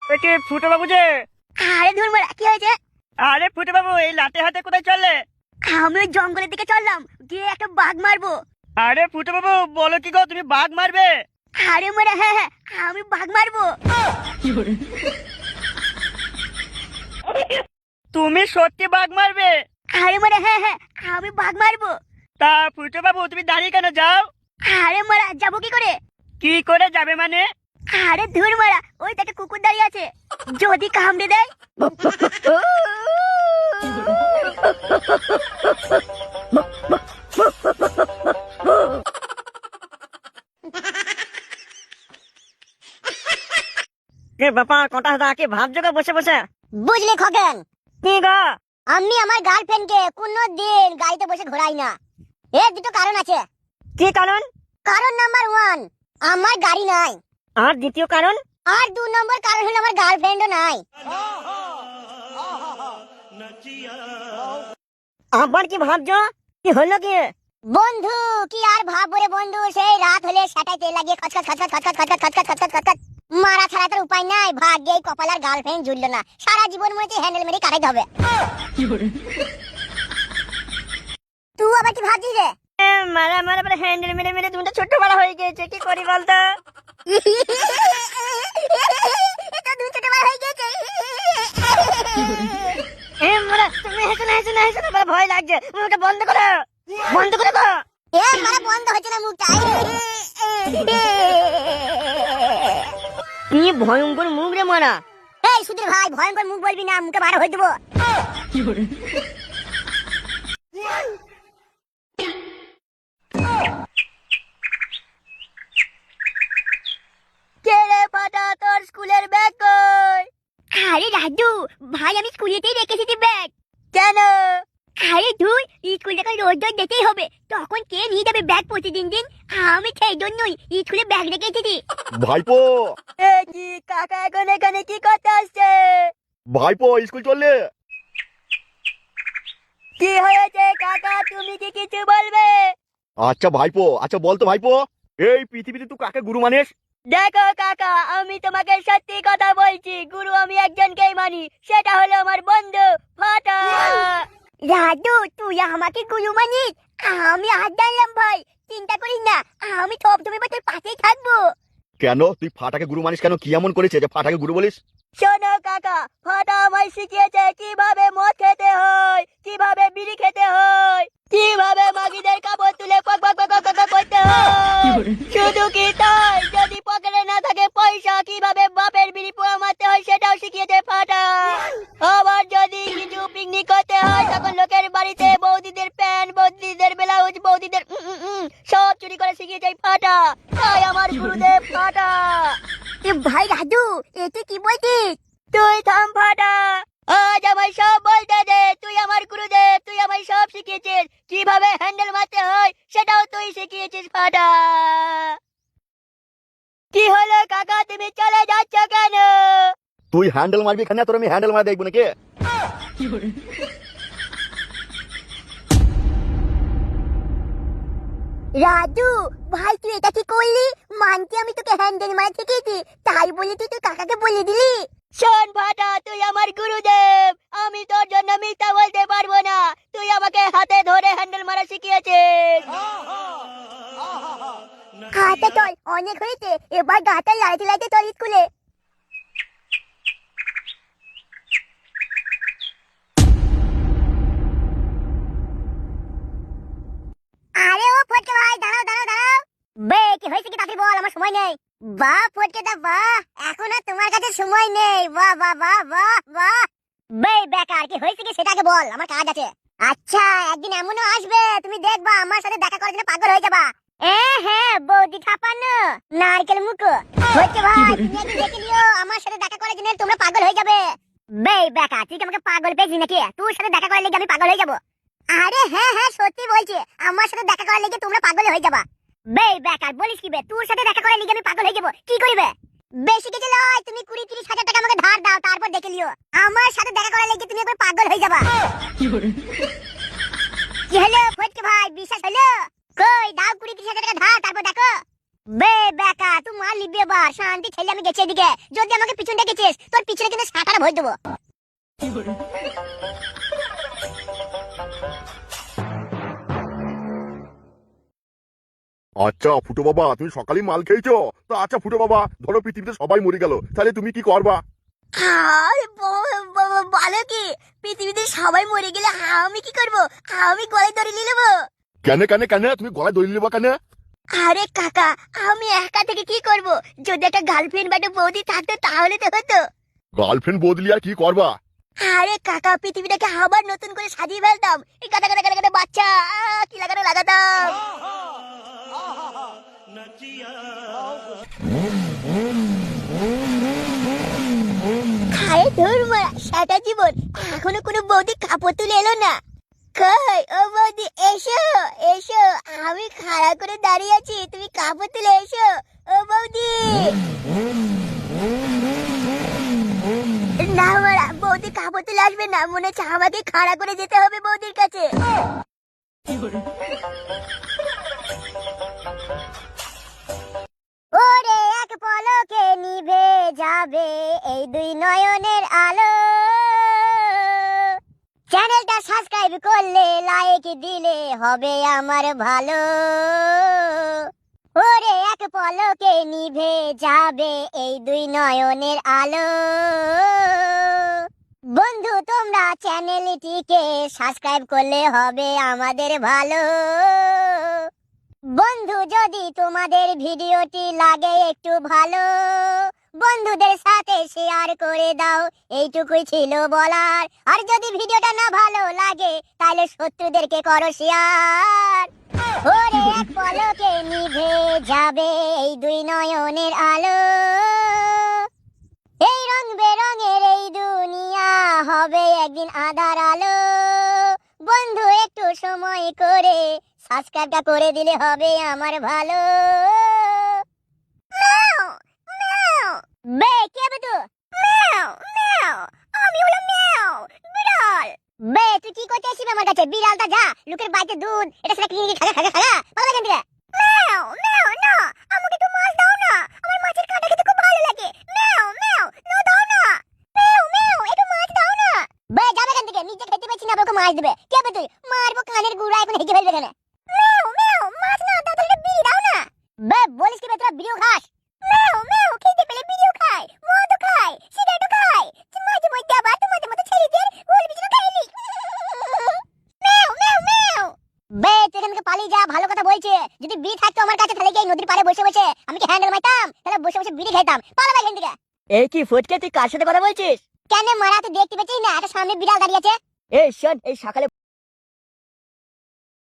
কি ফুটো বাবু যে? আরে ধুর মারা, কি হয়েছে? আরে ফুটো বাবু, এই লাঠি হাতে কোথায় চললে? আমি ওই জঙ্গলের দিকে চললাম, গিয়ে একটা বাঘ মারবো। আরে ফুটো বাবু, বলো কি গো, তুমি বাঘ মারবে? আরে মারা, হ্যাঁ হ্যাঁ, আমি বাঘ মারবো। তুমি সত্যি বাঘ মারবে? আরে মারা, হ্যাঁ হ্যাঁ, আমি বাঘ মারবো। তা ফুটো বাবু, তুমি দাঁড়িয়ে কেন, যাও। আরে মারা, যাবো কি করে? কি করে যাবে মানে? আরে ধুর মারা, ওই তো একটা কুকুর দাঁড়িয়ে আছে, যদি কামড়ে দেয়। বাবা কটা হাতে কি ভাবছো গো বসে বসে? বুঝলি খগেন, কি গো? আমি আমার গার্লফ্রেন্ডকে কোনোদিন গাড়িতে বসে ঘোরাই না। এর দুটো কারণ আছে। কি কারণ? কারণ নাম্বার 1, আমার গাড়ি নাই। আর দ্বিতীয় কারণ? আর 2 নম্বর কারণ হলো আমার গার্লফ্রেন্ডও নাই। আবার কি ভাবছো? কি হলো কি? বন্ধু, কি আর ভাববো রে বন্ধু, সেই রাত হলে সেটাই তেল লাগিয়ে খচখচ খচখচ খচখচ খচখচ খচখচ খচখচ খচখচ মারা ছাড়া তোর উপায় নাই। ভাগ্যেই কপাল আর গার্লফ্রেন্ড জুড়লো না, সারা জীবন মনে হচ্ছে হ্যান্ডেল মেরে কাটাইতে হবে। তুই আবার কি ভাবছিস রে? মারা মারা পরে হ্যান্ডেল মেরে মেরে তুমি তো ছোট বড় হয়ে গেছে, কি করি বলতো? তো দুই ছোট ভাই হয়ে গেছে। মারা তুমি হেসে না হেসে না হেসে না, ভয় লাগছে, মুখটা বন্ধ করো, বন্ধ করে দাও। মারা বন্ধ হচ্ছে না মুখটা। কি ভয়ঙ্কর মুখ রে মারা। এই সুধীর ভাই, ভয়ঙ্কর মুখ বলবি না, মুখে বার হয়ে দেবো। কে রে ফাটা, তোর স্কুলের ব্যাগ কই? আরে রাজু ভাই, আমি স্কুলেতেই রেখেছি ব্যাগ। কেন? আরে তুই স্কুলটাকে রোজ রোজ যেতেই হবে, তখন কে নিয়ে যাবে ব্যাগ প্রতিদিন দিন? আমি সেই জন্যই স্কুলে ব্যাগ রেখেছি। ভাইপো, কি কাকা এখন এখানে কি করতে আসছে? ভাইপো স্কুল চললে? কি হয়েছে কাকা, তুমি কি কিছু বলবে? আচ্ছা ভাইপো, আচ্ছা বলতো ভাইপো, এই পৃথিবীতে তুই কাকে গুরু মানিস? দেখো কাকা, আমি তোমাকে সত্যি কথা বলছি, গুরু আমি একজনকেই মানি, সেটা হলো আমার বন্ধু ফাটা। রাজু, তুই আমাকে গুরু মানিস? আমি আর জানলাম ভাই, চিন্তা করিস না, আমি সব সময় তোর পাশেই থাকবো। কেন তুই ফাটাকে গুরু মানিস কেন? কি এমন করেছে যে ফাটাকে গুরু বলিস? শোনো কাকা, ফাটা আমায় শিখিয়েছে কিভাবে মদ খেতে হয়, কিভাবে বিড়ি খেতে হয়, কিভাবে মাগিদের কাপড় তুলে পক পক পক পক করতে হয়। শুধু কি তাই, যদি পকেটে না থাকে পয়সা, কিভাবে বাপের বিড়ি পোয়া মারতে হয় সেটাও শিখিয়েছে ফাটা। আবার যদি কিছু পিকনিক করতে হয়, তখন লোকের বাড়িতে বৌদিদের প্যান্ট, বৌদিদের ব্লাউজ, বৌদিদের সব চুরি করে শিখিয়েছে ফাটা। তাই আমার গুরুদেব ফাটা। ভাই রাজু, এতে কি বলছিস? তুই থাম ফাটা, আজ আমায় সব বলতে দে। তুই আমার গুরুদেব, তুই আমায় সব শিখিয়েছিস, কিভাবে হ্যান্ডেল মারতে হয় সেটাও তুই শিখিয়েছিস ফাটা। কি হলো কাকা, তুমি চলে যাচ্ছ কেন? তুই হ্যান্ডেল মারবি এখানে, তোর আমি হ্যান্ডেল মারা দেখবো নাকি? রাজু ভাই, তুই এটা কি করলি? মানছি আমি তোকে হ্যান্ডেল মারা শিখিয়েছি, তাই বলে তুই তোর কাকাকে বলে দিলি? শোন ফাটা, তুই আমার গুরুদেব, আমি তোর জন্য মিথ্যা বলতে পারবো না। তুই আমাকে হাতে ধরে হ্যান্ডেল মারা শিখিয়েছিস। আচ্ছা চল, অনেক হয়েছে, এবার গাটা লাইতে লাইতে চল স্কুলে। আরে ও ফটকে ভাই, দাঁড়াও দাঁড়াও দাঁড়াও। বে কি হয়েছে, কি তাড়াতাড়ি বল, আমার সময় নেই। বাহ ফটকে দা বাহ, এখন আর তোমার কাছে সময় নেই। বাহ বাহ বাহ বাহ বাহ। বে বেকার, কি হয়েছে কি সেটাকে বল, আমার কাজ আছে। আচ্ছা, একদিন এমনও আসবে তুমি দেখবা আমার সাথে দেখা করার জন্য পাগল হয়ে যাবা। হ্যাঁ, বৌদি ছাপানো নারকেল মুখো। ফটকে ভাই, তুমি একদিন দেখে নিও, আমার সাথে দেখা করার জন্য তোমরা পাগল হয়ে যাবে। বে বেকার, তুই কি আমাকে পাগল পেয়েছিস নাকি? তোর সাথে দেখা করার লেগে আমি পাগল হয়ে যাবো? আরে হ্যাঁ হ্যাঁ, সত্যি বলছি, আমার সাথে দেখা করার লেগে তোমরা পাগল হয়ে যাবা। বে বেকার, বলিস কি বে, তোর সাথে দেখা করার লেগে আমি পাগল হয়ে যাবো? কি করিবে? বেশি কিছু নয়, তুমি 20-30 হাজার টাকা আমাকে ধার দাও, তারপর দেখে নিও আমার সাথে দেখা করার লেগে তুমি একবার পাগল হয়ে যাবা। কি হলো ফটকে ভাই, বিশ্বাস হলো? কই দাও 20-30 হাজার টাকা ধার, তারপর দেখো। বে বেকা তুই মার লিবি এবার শান্তি ছেলে আমি গেছি এদিকে যদি আমাকে পিছন ডেকেছিস তোর পিছনে কিন্তু শাটাটা ভরে দেবো আচ্ছা ফুটো বাবা, তুমি সকালেই মাল খেয়েছো? তো আচ্ছা ফুটো বাবা, ধরো পৃথিবীতে সবাই মরে গেল, তাহলে তুমি কি করবা? আরে বলো কি পৃথিবীতে সবাই মরে গেলে আমি কি করব আমি গলায় দড়ি নিয়ে নেবো কেন কেন কেন তুমি গলায় দড়ি নেবা কেন? আরে কাকা আমি একা থেকে কি করব যদি একটা গার্লফ্রেন্ড বা একটা বৌদি থাকতো তাহলে তো হতো গার্লফ্রেন্ড বদলি আর কি করবা? আরে কাকা পৃথিবীটাকে আবার নতুন করে সাজিয়ে ফেলতাম এই গাটা গাটা গাটা গাটা বাচ্চা কি লাগানো লাগাতাম খায় ধর মারা সারা জীবন এখনো কোনো বৌদি কাপড় তুলে এলো না কই ও বৌদি এসো এসো আমি খাড়া করে দাঁড়িয়ে আছি তুমি কাপড় তুলে এসো ও বৌদি না মারা বৌদি কাপড় তুলে আসবে না মনে হচ্ছে আমাকে খাড়া করে যেতে হবে বৌদির কাছে ওরে এক পলকে নিভে যাবে এই দুই নয়নের আলো চ্যানেলটা সাবস্ক্রাইব করলে লাইক দিলে হবে আমার ভালো ওরে এক পলকে নিভে যাবে এই দুই নয়নের আলো বন্ধু তোমরা চ্যানেলটিকে সাবস্ক্রাইব করলে হবে আমাদের ভালো বন্ধু যদি তোমাদের ভিডিওটি লাগে একটু ভালো বন্ধুদের সাথে শেয়ার করে দাও এইটুকুই ছিল বলার আর যদি ভিডিওটা না ভালো লাগে তাহলে শত্রুদেরকে করো শেয়ার ওরে এক পলকে নিভে যাবে এই দুই নয়নের আলো এই রং বেরঙের এই দুনিয়া হবে একদিন আধার আলো বন্ধু একটু সময় করে সাবস্ক্রাইবটা করে দিলে হবে আমার ভালো বে কে বেতু আমি হলাম বিড়াল বে তুই কি করতে আসিস আমার কাছে বিড়ালটা যা লোকের বাড়িতে দুধ এটা সেটা কিনে খাগা খাগা খাগা ভালো লাগে না আমাকে তো মাছ দাও না আমার মাছের কাঁটা খেতে খুব ভালো লাগে নো দাও না একটু মাছ দাও না বে যাবে এখান থেকে নিজে খেতে পাচ্ছি না আমাকে মাছ দেবে কে বে তুই মারবো কানের গুড়া এখন হেঁটে ফেলবে কেন মাছ না দাও তাহলে বিড়ি দাও না বে বলিস কি বে তোরা বিড়িও খাস খেতে পেলে বিড়িও খাই মদও খাই সিগারেটও খাই মাঝে মধ্যে আবার তোমাদের মতো ছেলেদের গোল বিছানা খাইনি বে তুই এখান থেকে পালিয়ে যা ভালো কথা বলছে যদি বিড়ি থাকতো আমার কাছে তাহলে কি এই নদীর পাড়ে বসে বসে আমি কি হ্যান্ডেল মারতাম তাহলে বসে বসে বিড়ি খেতাম পালা এখান থেকে এই কি ফটকে তুই কার সাথে কথা বলছিস? কেন মারা তুই দেখতে পেয়েছিস না একটা সামনে বিড়াল দাঁড়িয়ে আছে এই শোন, এই সকালে